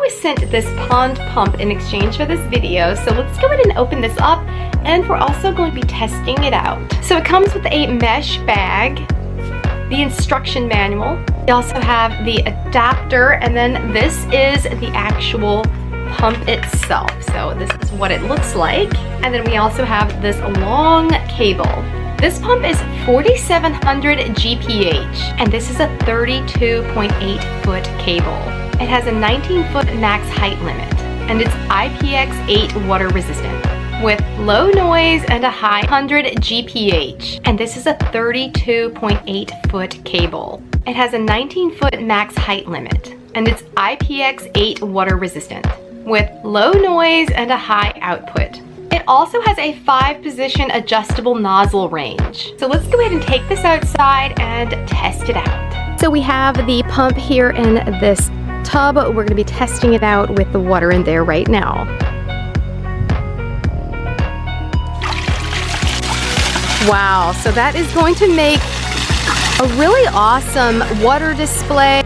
was sent this pond pump in exchange for this video, so let's go ahead and open this up, and we're also going to be testing it out. So it comes with a mesh bag, the instruction manual. We also have the adapter, and then this is the actual pump itself. So this is what it looks like. And then we also have this long cable. This pump is 4,700 GPH, and this is a 32.8 foot cable. It has a 19-foot max height limit, and it's IPX8 water resistant with low noise and a high 100 GPH. And this is a 32.8 foot cable. It has a 19-foot max height limit, and it's IPX8 water resistant with low noise and a high output. It also has a 5-position adjustable nozzle range. So let's go ahead and take this outside and test it out. So we have the pump here in this tub. We're going to be testing it out with the water in there right now. Wow, so that is going to make a really awesome water display.